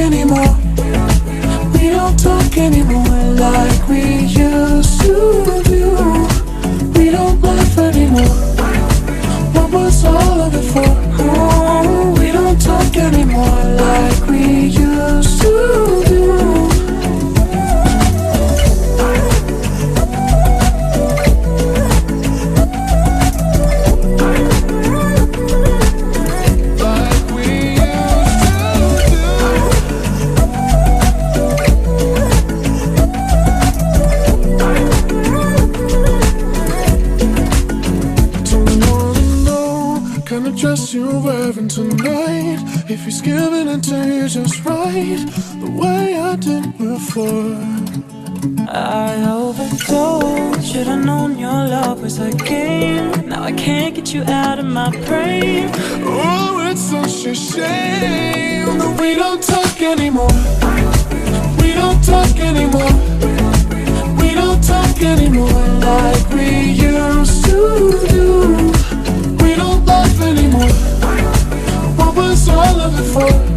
anymore. We don't talk anymore like we used to do. We don't laugh anymore. What was all of it for? Oh, we don't talk anymore like we used to do. Dress you're wearing tonight, if he's giving it to you just right, the way I did before. I overdosed, should've known your love was a game. Now I can't get you out of my brain. Oh, it's such a shame that we don't talk anymore. We don't talk anymore. We don't talk anymore like we used to do. We don't laugh anymore. What was all of it for?